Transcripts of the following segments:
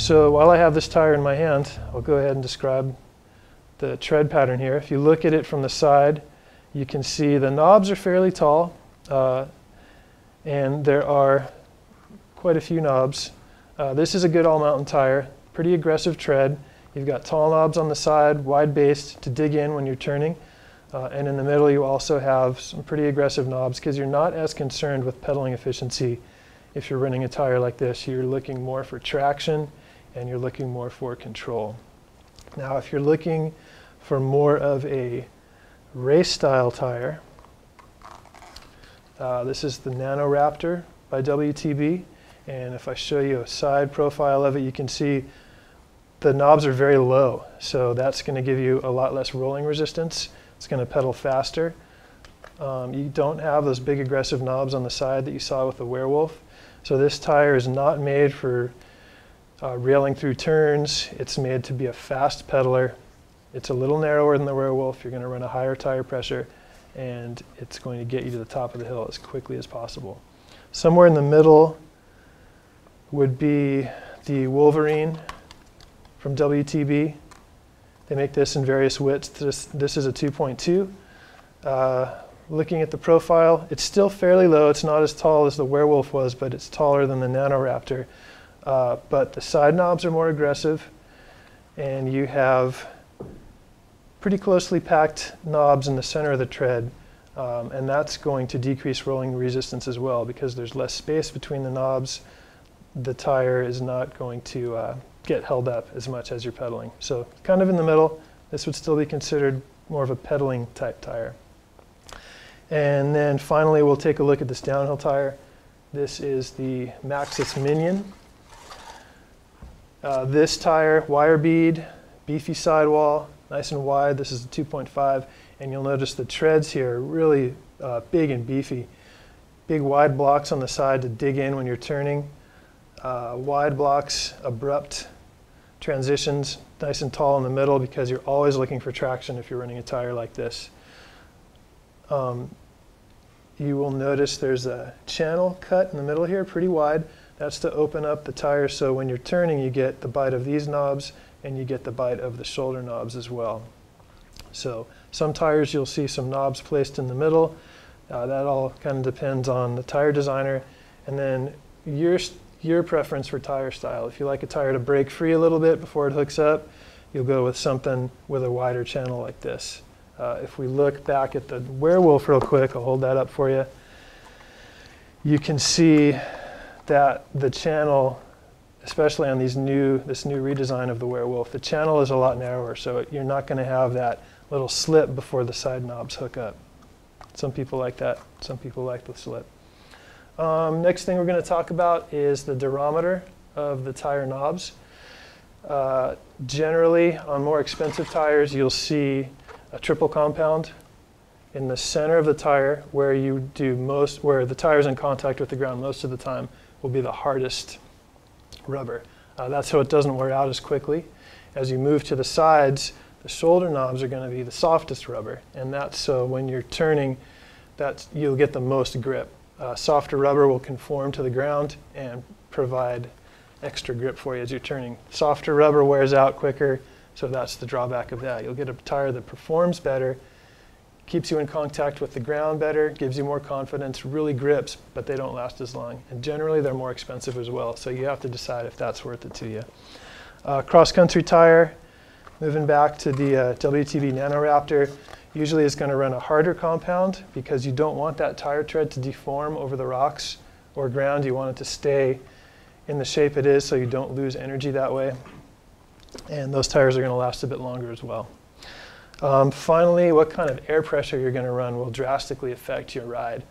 So while I have this tire in my hand, I'll go ahead and describe the tread pattern here. If you look at it from the side, you can see the knobs are fairly tall, and there are quite a few knobs. This is a good all-mountain tire, pretty aggressive tread. You've got tall knobs on the side, wide-based to dig in when you're turning. And in the middle, you also have some pretty aggressive knobs because you're not as concerned with pedaling efficiency if you're running a tire like this. You're looking more for traction and you're looking more for control. Now, if you're looking for more of a race-style tire, this is the Nano Raptor by WTB. And if I show you a side profile of it, you can see the knobs are very low. So that's going to give you a lot less rolling resistance. It's going to pedal faster. You don't have those big aggressive knobs on the side that you saw with the Werewolf. So this tire is not made for railing through turns. It's made to be a fast pedaler. It's a little narrower than the Werewolf. You're going to run a higher tire pressure, and it's going to get you to the top of the hill as quickly as possible. Somewhere in the middle would be the Wolverine from WTB. They make this in various widths. This is a 2.2. Looking at the profile, it's still fairly low. It's not as tall as the Werewolf was, but it's taller than the Nano Raptor. But the side knobs are more aggressive, and you have pretty closely packed knobs in the center of the tread, and that's going to decrease rolling resistance as well because there's less space between the knobs. The tire is not going to get held up as much as you're pedaling. So kind of in the middle, this would still be considered more of a pedaling type tire. And then finally, we'll take a look at this downhill tire. This is the Maxis Minion. This tire, wire bead, beefy sidewall, nice and wide. This is a 2.5, and you'll notice the treads here are really big and beefy. Big wide blocks on the side to dig in when you're turning. Wide blocks, abrupt transitions, nice and tall in the middle because you're always looking for traction if you're running a tire like this. You will notice there's a channel cut in the middle here, pretty wide. That's to open up the tire so when you're turning you get the bite of these knobs and you get the bite of the shoulder knobs as well. So some tires you'll see some knobs placed in the middle. That all kind of depends on the tire designer. And then your preference for tire style. If you like a tire to break free a little bit before it hooks up, you'll go with something with a wider channel like this. If we look back at the Werewolf real quick, I'll hold that up for you. You can see that the channel, especially on this new redesign of the Werewolf, the channel is a lot narrower, so you're not going to have that little slip before the side knobs hook up. Some people like that. Some people like the slip. Next thing we're going to talk about is the durometer of the tire knobs. Generally, on more expensive tires, you'll see a triple compound in the center of the tire where the tire is in contact with the ground most of the time will be the hardest rubber. That's so it doesn't wear out as quickly. As you move to the sides, the shoulder knobs are going to be the softest rubber, and that's so when you're turning, you'll get the most grip. Softer rubber will conform to the ground and provide extra grip for you as you're turning. Softer rubber wears out quicker, so that's the drawback of that. You'll get a tire that performs better, keeps you in contact with the ground better, gives you more confidence, really grips, but they don't last as long. And generally, they're more expensive as well, so you have to decide if that's worth it to you. Cross-country tire, moving back to the WTB Nano Raptor, usually is going to run a harder compound because you don't want that tire tread to deform over the rocks or ground. You want it to stay in the shape it is so you don't lose energy that way. And those tires are going to last a bit longer as well. Finally, what kind of air pressure you're going to run will drastically affect your ride.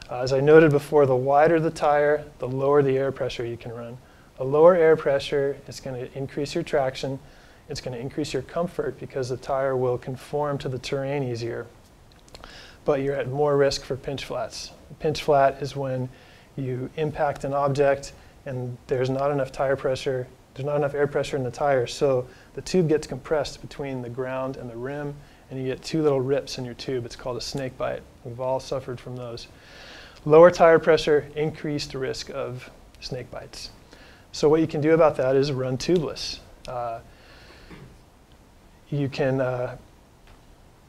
As I noted before, the wider the tire, the lower the air pressure you can run. A lower air pressure is going to increase your traction. It's going to increase your comfort because the tire will conform to the terrain easier. But you're at more risk for pinch flats. A pinch flat is when you impact an object and there's not enough tire pressure, there's not enough air pressure in the tire, so the tube gets compressed between the ground and the rim, and you get two little rips in your tube. It's called a snake bite. We've all suffered from those. Lower tire pressure, increased risk of snake bites. So what you can do about that is run tubeless. You can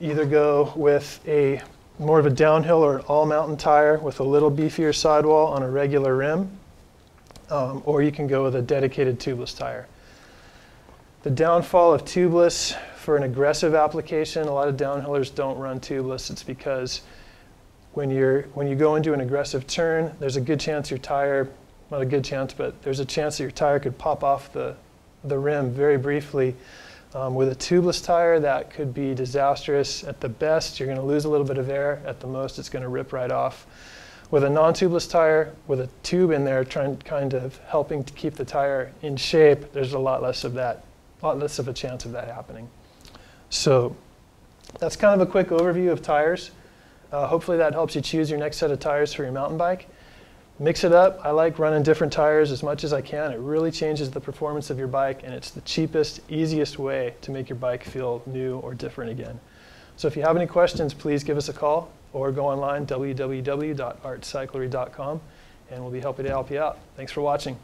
either go with more of a downhill or an all-mountain tire with a little beefier sidewall on a regular rim, or you can go with a dedicated tubeless tire. The downfall of tubeless for an aggressive application, a lot of downhillers don't run tubeless. It's because when you go into an aggressive turn, there's a good chance your tire, not a good chance, but there's a chance that your tire could pop off the rim very briefly. With a tubeless tire, that could be disastrous. At the best, you're going to lose a little bit of air. At the most, it's going to rip right off. With a non-tubeless tire, with a tube in there kind of helping to keep the tire in shape, there's a lot less of a chance of that happening. So that's kind of a quick overview of tires. Hopefully that helps you choose your next set of tires for your mountain bike. Mix it up. I like running different tires as much as I can. It really changes the performance of your bike, and it's the cheapest, easiest way to make your bike feel new or different again. So if you have any questions, please give us a call or go online, www.artcyclery.com, and we'll be happy to help you out. Thanks for watching.